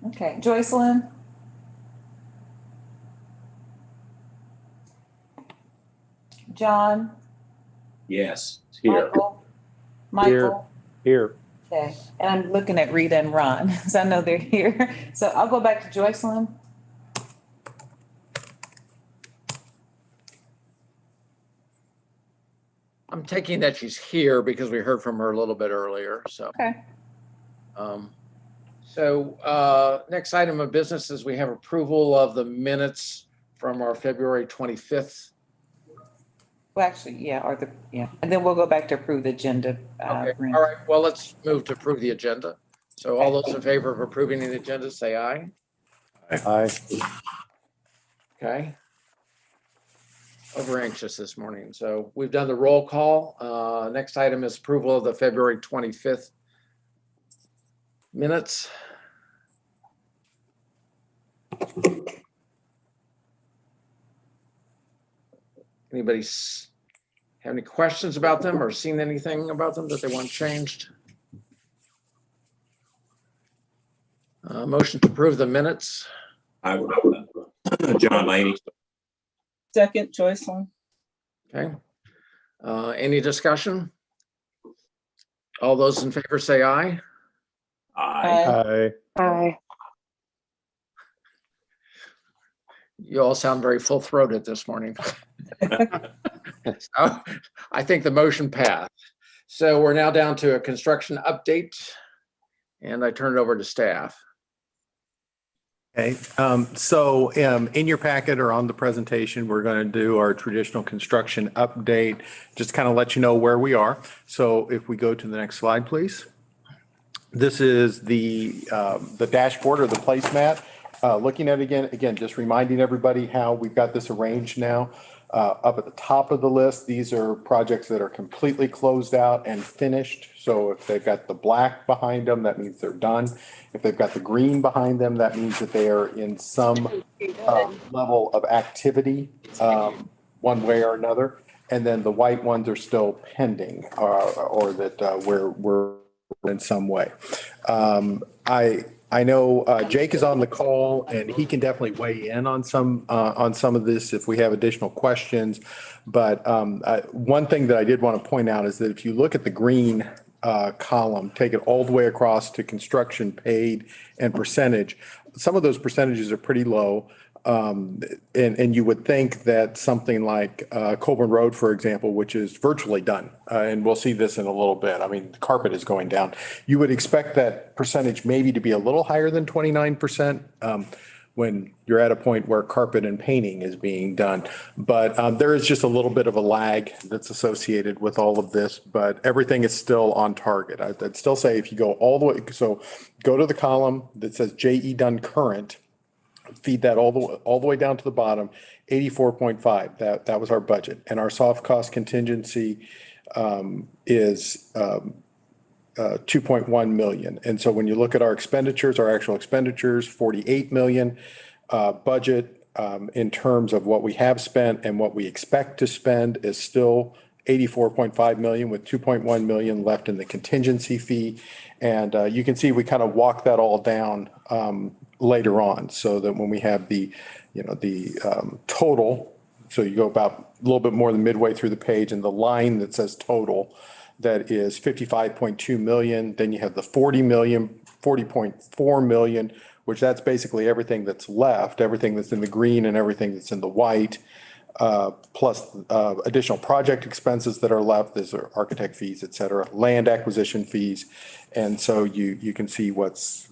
Okay, Joycelyn? John? Yes, here. Michael? Here. Okay, and I'm looking at Rita and Ron, so I know they're here. So I'll go back to Joycelyn. I'm taking that she's here because we heard from her a little bit earlier, so. Okay. Next item of business is we have approval of the minutes from our February 25th. Well, actually, and then we'll go back to approve the agenda. Okay, all right, well, let's move to approve the agenda. So all those in favor of approving the agenda, say aye. Aye. Okay. Over anxious this morning. So we've done the roll call. Next item is approval of the February 25th minutes. Anybody have any questions about them or seen anything about them that they want changed? Motion to approve the minutes. I would, John Laney. Second, Joycelyn. Okay. Any discussion? All those in favor say aye. Aye. Aye. Aye. You all sound very full-throated this morning. So, I think the motion passed. So we're now down to a construction update, and I turn it over to staff. Okay, in your packet or on the presentation, we're going to do our traditional construction update, just kind of let you know where we are. So if we go to the next slide, please. This is the dashboard or the placemat. Looking at it again, just reminding everybody how we've got this arranged now. Up at the top of the list, these are projects that are completely closed out and finished. So if they've got the black behind them, that means they're done. If they've got the green behind them, that means that they are in some level of activity, one way or another. And then the white ones are still pending, or that we're in some way. I know Jake is on the call, and he can definitely weigh in on some of this if we have additional questions. But one thing that I did want to point out is that if you look at the green column, take it all the way across to construction paid and percentage, some of those percentages are pretty low. And you would think that something like Colburn Road, for example, which is virtually done, and we'll see this in a little bit. I mean, the carpet is going down. You would expect that percentage maybe to be a little higher than 29% when you're at a point where carpet and painting is being done. But there is just a little bit of a lag that's associated with all of this, but everything is still on target. I'd still say if you go all the way, so go to the column that says JE done current, feed that all the way down to the bottom, 84.5. That was our budget, and our soft cost contingency is 2.1 million. And so when you look at our expenditures, our actual expenditures, 48 million. Budget in terms of what we have spent and what we expect to spend is still 84.5 million, with 2.1 million left in the contingency fee. And you can see we kind of walk that all down later on, so that when we have the total, so you go about a little bit more than midway through the page, and the line that says total, that is 55.2 million. Then you have the 40.4 million, which that's basically everything that's left, everything that's in the green and everything that's in the white, plus additional project expenses that are left. These are architect fees, et cetera, land acquisition fees. And so you can see what's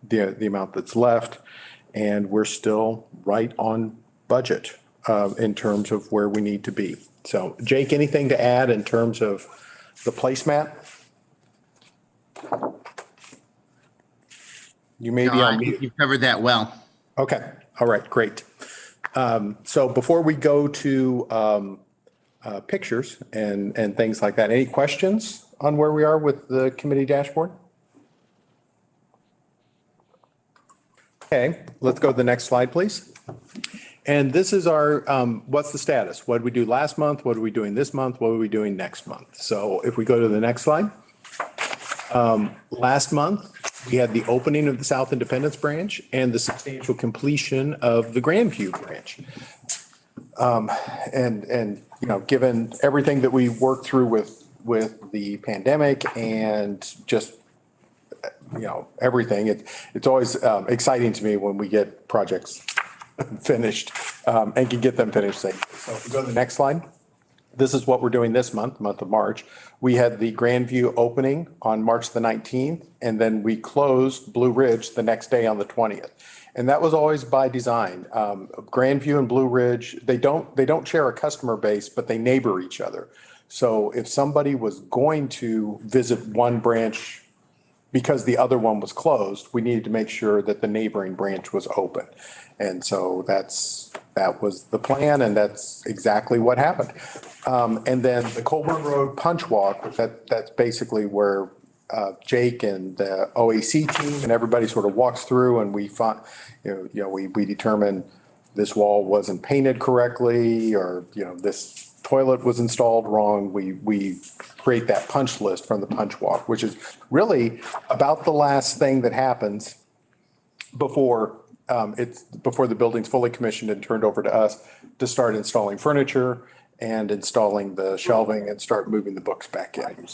the amount that's left, and we're still right on budget in terms of where we need to be. So Jake, anything to add in terms of the placemat? You may be on mute. You've covered that well. Okay. All right. Great. So before we go to pictures and things like that, any questions on where we are with the committee dashboard? Okay, let's go to the next slide, please. And this is our, what's the status? What did we do last month? What are we doing this month? What are we doing next month? So if we go to the next slide. Last month, We had the opening of the South Independence branch and the substantial completion of the Grandview branch. And, you know, given everything that we worked through with the pandemic and just, you know, everything, it's always exciting to me when we get projects finished and can get them finished safely. So if we go to the next slide. This is what we're doing this month of March. We had the Grandview opening on March the 19th, and then we closed Blue Ridge the next day on the 20th. And that was always by design. Grandview and Blue Ridge, they don't share a customer base, but they neighbor each other. So if somebody was going to visit one branch because the other one was closed, we needed to make sure that the neighboring branch was open. And so that was the plan, and that's exactly what happened. And then the Colburn Road Punch Walk, that's basically where Jake and the OAC team and everybody sort of walks through, and we find, we determine this wall wasn't painted correctly, or, this toilet was installed wrong. We create that punch list from the punch walk, which is really about the last thing that happens before before the building's fully commissioned and turned over to us to start installing furniture and installing the shelving and start moving the books back in.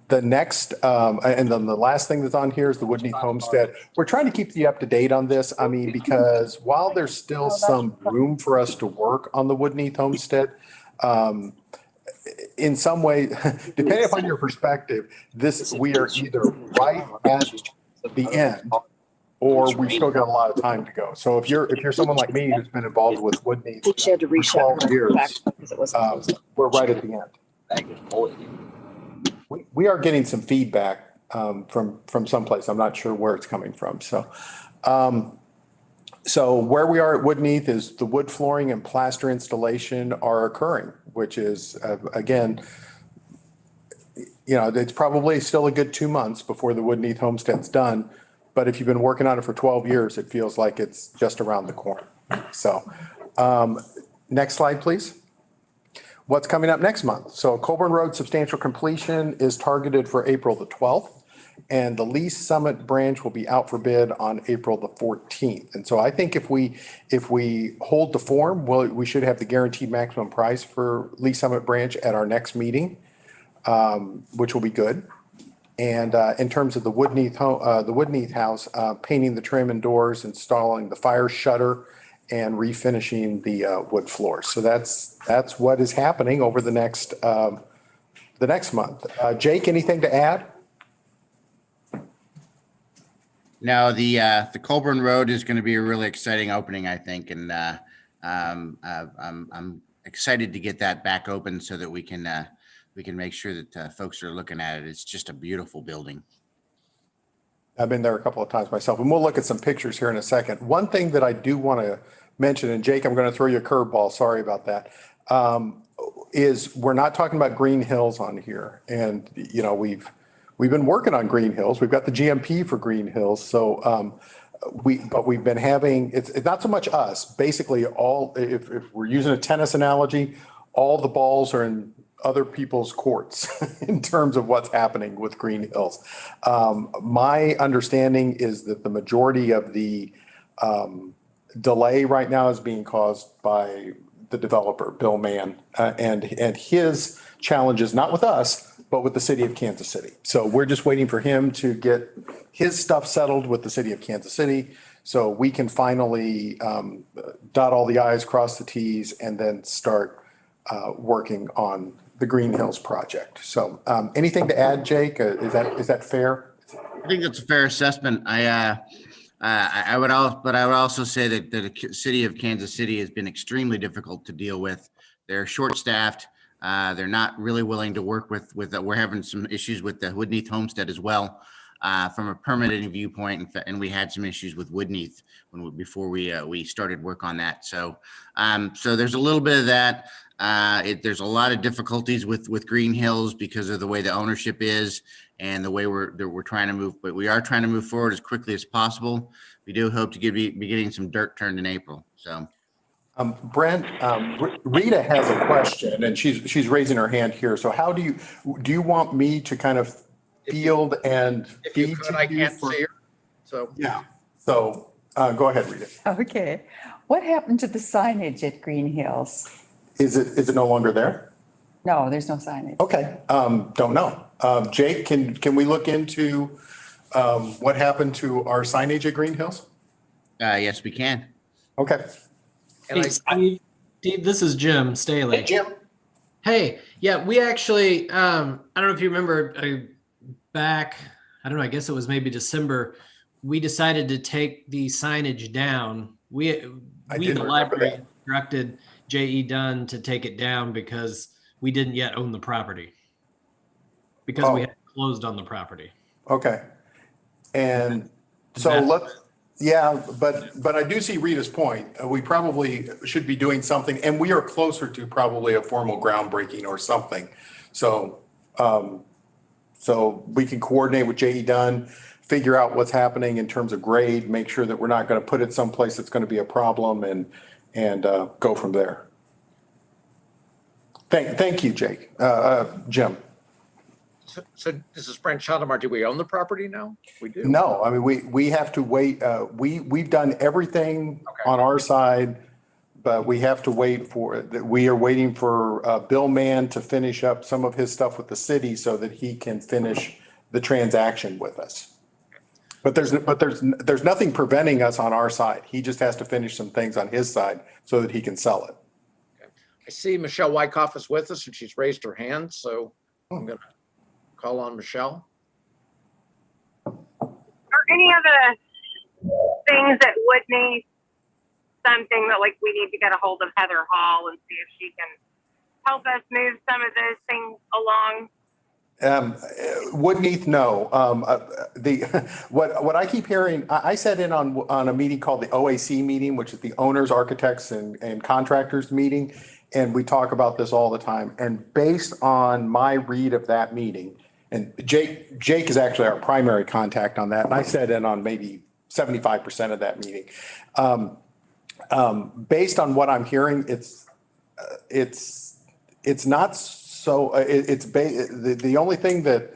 The next, and then the last thing that's on here is the Woodneath Homestead. We're trying to keep you up to date on this. I mean, because while there's still some room for us to work on the Woodneath Homestead, in some way, depending upon your perspective, we are either right at the end, or we still got a lot of time to go. So if you're someone like me who's been involved with Woodneath for 12 years, we're right at the end. We are getting some feedback from someplace. I'm not sure where it's coming from. So where we are at Woodneath is the wood flooring and plaster installation are occurring, which is again, it's probably still a good 2 months before the Woodneath Homestead's done. But if you've been working on it for 12 years, it feels like it's just around the corner. So next slide, please. What's coming up next month? So Colburn Road substantial completion is targeted for April the 12th, and the Lee Summit branch will be out for bid on April the 14th. And so I think if we hold the form, we should have the guaranteed maximum price for Lee Summit branch at our next meeting, which will be good. And in terms of the Woodneath house, painting the trim and doors, installing the fire shutter, and refinishing the wood floors. So that's what is happening over the next month. Jake, anything to add? No, the Colburn Road is going to be a really exciting opening, I think, and I'm excited to get that back open so that we can make sure that folks are looking at it. It's just a beautiful building. I've been there a couple of times myself, and we'll look at some pictures here in a second. One thing that I do want to mention, and Jake, I'm going to throw you a curveball, sorry about that, is we're not talking about Green Hills on here. And, we've been working on Green Hills. We've got the GMP for Green Hills. So we've been having, it's not so much us, basically if we're using a tennis analogy, all the balls are in other people's courts in terms of what's happening with Green Hills. My understanding is that the majority of the delay right now is being caused by the developer, Bill Mann, and his challenges, not with us, but with the city of Kansas City. So we're just waiting for him to get his stuff settled with the city of Kansas City so we can finally dot all the i's, cross the t's, and then start working on the Green Hills project. So anything to add, Jake? Is that fair? I think that's a fair assessment. I would also say that the city of Kansas City has been extremely difficult to deal with. They're short-staffed. They're not really willing to work with. We're having some issues with the Woodneath Homestead as well, from a permitting viewpoint, and we had some issues with Woodneath before we started work on that. So there's a little bit of that. There's a lot of difficulties with Green Hills because of the way the ownership is and the way we're trying to move, but we are trying to move forward as quickly as possible. We do hope to be getting some dirt turned in April. So, Brent, Rita has a question, and she's raising her hand here. So how do you want me to kind of field and If you feed could, to I you can't for- see her. So Yeah, so go ahead, Rita. Okay. What happened to the signage at Green Hills? Is it no longer there? No, there's no signage. Okay, don't know. Jake, can we look into what happened to our signage at Green Hills? Yes, we can. Okay. and Hey, Steve, this is Jim Staley. Hey, Jim. Hey, yeah, we actually, I don't know if you remember back, I don't know, I guess it was maybe December, we decided to take the signage down. We didn't the remember library that. instructed J.E. Dunn to take it down because we didn't yet own the property. Because we Oh. had closed on the property. Okay. And so That's- but I do see Rita's point. We probably should be doing something, and we are closer to probably a formal groundbreaking or something. So, so we can coordinate with J.E. Dunn, figure out what's happening in terms of grade, make sure that we're not going to put it someplace that's going to be a problem and go from there. Thank you, Jim. so this is Brent Chaldemar. Do we own the property now? We do. No, I mean, we have to wait. We've done everything Okay. on our side, but we have to wait we are waiting for Bill Mann to finish up some of his stuff with the city so that he can finish the transaction with us. But there's nothing preventing us on our side. He just has to finish some things on his side so that he can sell it. I see Michelle Wyckoff is with us and she's raised her hand. So I'm going to call on Michelle. Are any of the things that would need something that like we need to get a hold of Heather Hall and see if she can help us move some of those things along? Woodneath, no. What I keep hearing, I sat in on a meeting called the OAC meeting, which is the owners, architects and contractors meeting. And we talk about this all the time. And based on my read of that meeting, and Jake is actually our primary contact on that. And I sat in on maybe 75% of that meeting. Based on what I'm hearing, it's not so, the only thing that,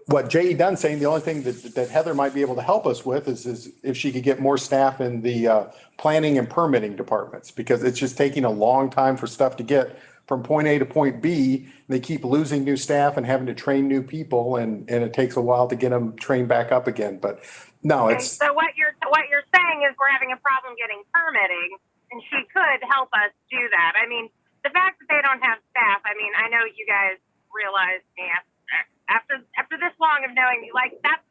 what J.E. Dunn's saying, the only thing that Heather might be able to help us with is if she could get more staff in the planning and permitting departments, because it's just taking a long time for stuff to get from point A to point B. They keep losing new staff and having to train new people, and it takes a while to get them trained back up again. But no, Okay, it's. so what you're saying is we're having a problem getting permitting, and she could help us do that. I mean, the fact that they don't have staff, I mean, I know you guys realize me after this long of knowing me, like that's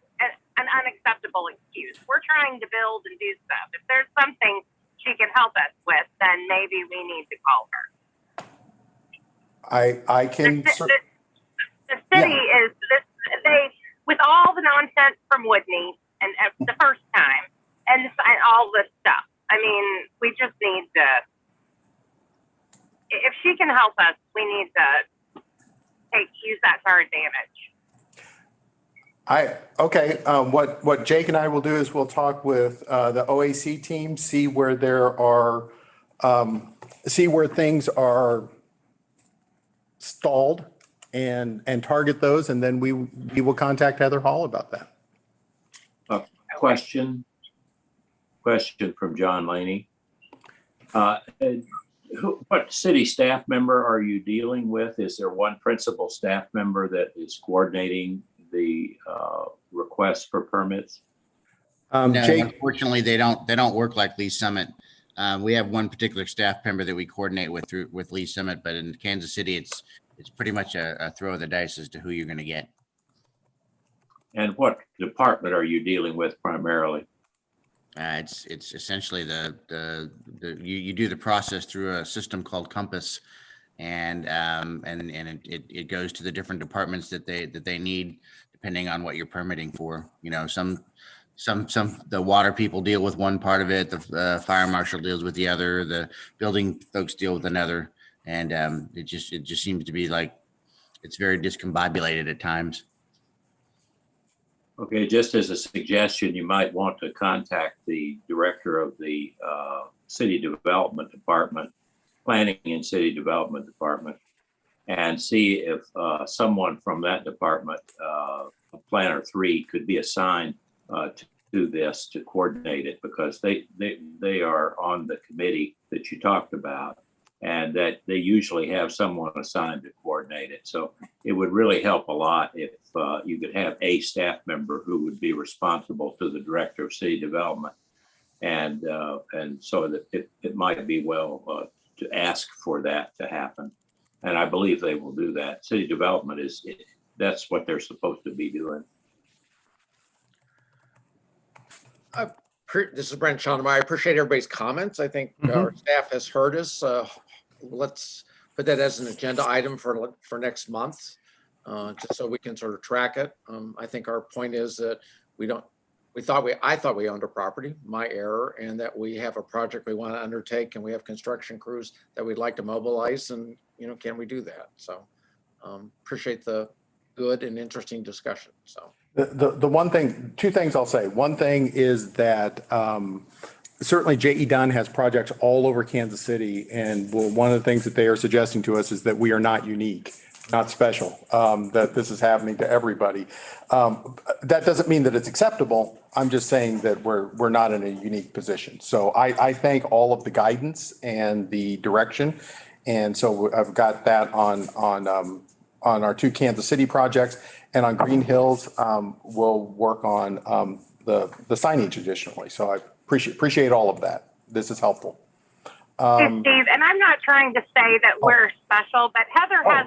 an unacceptable excuse. We're trying to build and do stuff. If there's something she can help us with, then maybe we need to call her. I can. The city is they with all the nonsense from Woodney and the first time and all this stuff. I mean, we just need to. If she can help us, we need to use that to our advantage. Okay. What Jake and I will do is we'll talk with the OAC team, see where things are stalled and target those. And then we will contact Heather Hall about that. Question from John Laney. What city staff member are you dealing with? Is there one principal staff member that is coordinating the request for permits? No, Jake, unfortunately, they don't work like Lee Summit. We have one particular staff member that we coordinate with Lee Summit, but in Kansas City, it's pretty much a throw of the dice as to who you're going to get. And what department are you dealing with primarily? It's essentially you do the process through a system called Compass, and it goes to the different departments that they need depending on what you're permitting for. You know, some the water people deal with one part of it, the fire marshal deals with the other, the building folks deal with another, and it just seems to be like it's very discombobulated at times. Okay, just as a suggestion, you might want to contact the director of the City Development Department, Planning and City Development Department, and see if someone from that department, Planner 3, could be assigned to this to coordinate it, because they are on the committee that you talked about, and that they usually have someone assigned to coordinate it. So it would really help a lot if you could have a staff member who would be responsible to the director of city development, and so that it might be well to ask for that to happen. And I believe they will do that. City development that's what they're supposed to be doing. This is Brent Schoenemeyer. I appreciate everybody's comments. I think our staff has heard us. Let's put that as an agenda item for next month, just so we can sort of track it. I think our point is that I thought we owned a property, my error, and that we have a project we want to undertake, and we have construction crews that we'd like to mobilize, and can we do that? So appreciate the good and interesting discussion. So The one thing, two things I'll say. One thing is that certainly J.E. Dunn has projects all over Kansas City, and one of the things that they are suggesting to us is that we are not unique, not special, that this is happening to everybody. That doesn't mean that it's acceptable. I'm just saying that we're not in a unique position. So I thank all of the guidance and the direction. And so I've got that on our two Kansas City projects, and on Green Hills, we'll work on the signage additionally. So I appreciate all of that. This is helpful. Hey, Steve, and I'm not trying to say that we're special, but Heather has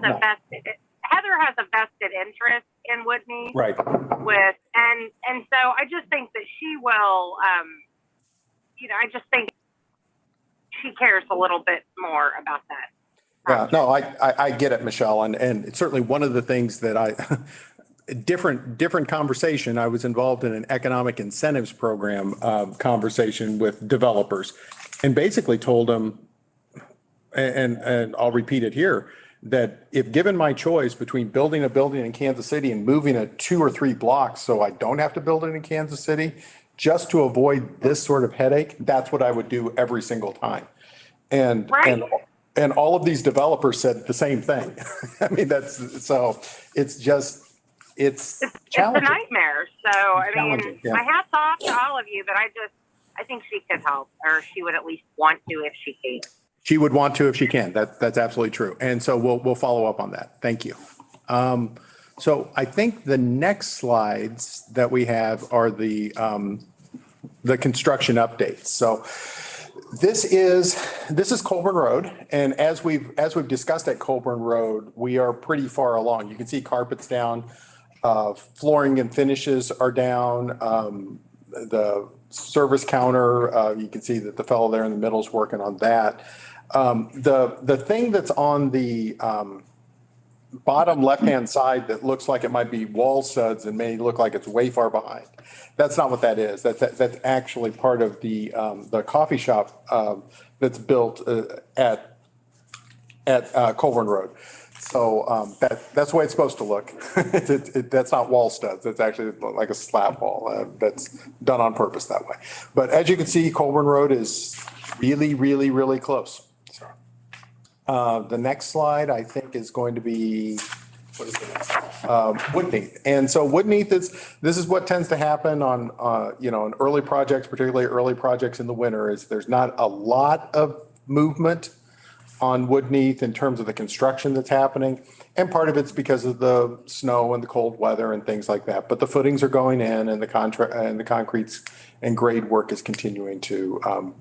a vested interest in Woodney. Right. And so I just think that she will, I just think she cares a little bit more about that. Yeah, no, I get it, Michelle. And it's certainly one of the things that different conversation. I was involved in an economic incentives program conversation with developers, and basically told them, and I'll repeat it here, that if given my choice between building a building in Kansas City and moving it 2 or 3 blocks so I don't have to build it in Kansas City, just to avoid this sort of headache, that's what I would do every single time. And right. And all of these developers said the same thing. I mean, it's challenging. A nightmare. So, I mean, yeah. My hat's off to all of you, but I think she could help, or she would at least want to if she can. She would want to if she can. That's absolutely true. And so we'll follow up on that. Thank you. So I think the next slides that we have are the construction updates. So this is Colburn Road, and as we've discussed at Colburn Road, we are pretty far along. You can see carpets down, flooring and finishes are down. The service counter, you can see that the fellow there in the middle is working on that. The thing that's on the bottom left-hand side that looks like it might be wall studs and may look like it's way far behind. That's not what that is. That's actually part of the coffee shop that's built at Colburn Road. So that's the way it's supposed to look. That's not wall studs. It's actually like a slab wall that's done on purpose that way. But as you can see, Colburn Road is really, really, really close. The next slide, I think, is going to be, what is it? Woodneath. And so Woodneath this is what tends to happen on, on early projects, particularly early projects in the winter, is there's not a lot of movement on Woodneath in terms of the construction that's happening. And part of it's because of the snow and the cold weather and things like that. But the footings are going in, and the concretes and grade work is continuing to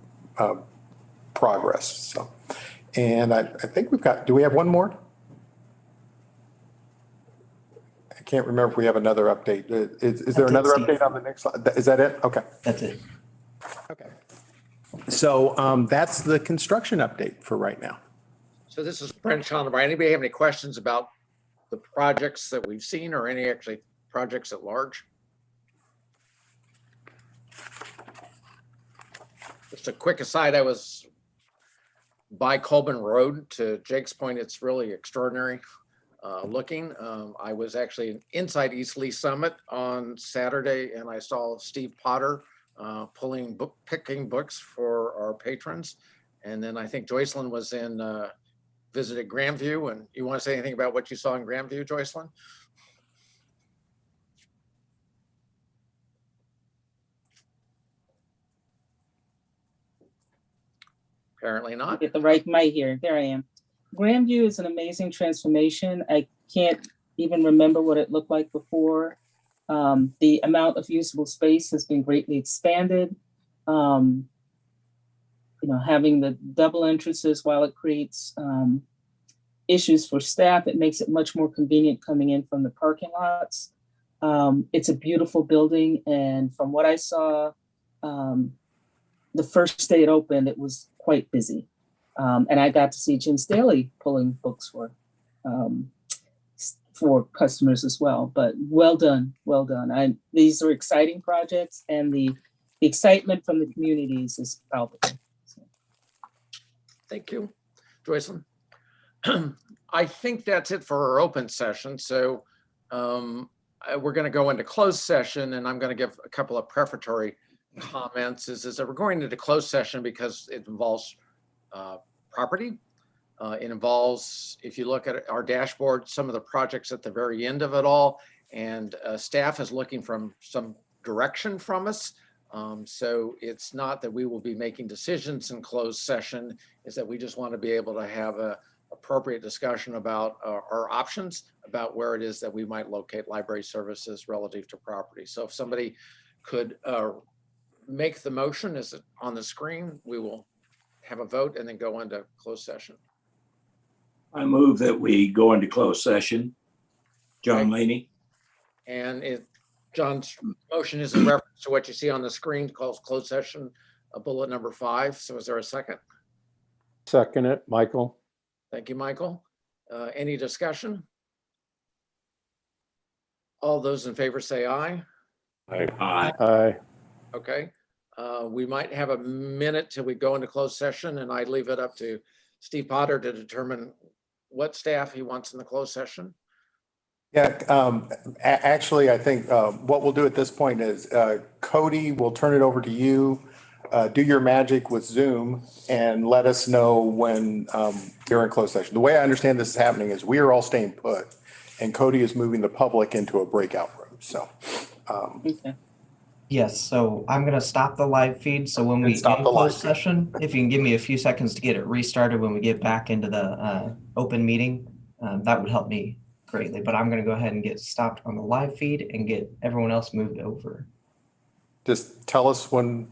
progress. So. And I think do we have one more? I can't remember if we have another update. Is there another update on the next slide? Is that it? Okay. That's it. Okay. So that's the construction update for right now. So this is Brent Schoenemeyer. Anybody have any questions about the projects that we've seen, or any actually projects at large? Just a quick aside, I was by Colburn Road. To Jake's point, it's really extraordinary looking. I was actually inside East Lee Summit on Saturday, and I saw Steve Potter picking books for our patrons. And then I think Joycelyn was in visited Grandview, and you want to say anything about what you saw in Grandview, Joycelyn? Apparently not. Get the right mic here. There I am. Grandview is an amazing transformation. I can't even remember what it looked like before. The amount of usable space has been greatly expanded. Having the double entrances, while it creates issues for staff, it makes it much more convenient coming in from the parking lots. It's a beautiful building, and from what I saw, the first day it opened, it was quite busy. And I got to see Jim Staley pulling books for customers as well. But well done, well done. These are exciting projects, and the excitement from the communities is palpable. So. Thank you, Joycelyn. I think that's it for our open session. So we're going to go into closed session, and I'm going to give a couple of prefatory comments. Is that we're going into closed session because it involves property. It involves, if you look at our dashboard, some of the projects at the very end of it all, and staff is looking for some direction from us. So it's not that we will be making decisions in closed session, is that we just want to be able to have a appropriate discussion about our options, about where it is that we might locate library services relative to property. So if somebody could make the motion, is it on the screen? We will have a vote and then go into closed session. I move that we go into closed session. John Okay. Laney. And John's motion is in reference to what you see on the screen, calls closed session, bullet number 5. So is there a second? Second it, Michael. Thank you, Michael. Any discussion? All those in favor say aye. Aye. Aye. Okay. We might have a minute till we go into closed session, and I leave it up to Steve Potter to determine what staff he wants in the closed session. Yeah, actually, I think what we'll do at this point is Cody will turn it over to you. Do your magic with Zoom and let us know when you're in closed session. The way I understand this is happening is we are all staying put, and Cody is moving the public into a breakout room. So, Okay. Yes, so I'm gonna stop the live feed. So when we stop end the live closed session, if you can give me a few seconds to get it restarted when we get back into the open meeting, that would help me greatly. But I'm gonna go ahead and get stopped on the live feed and get everyone else moved over. just tell us when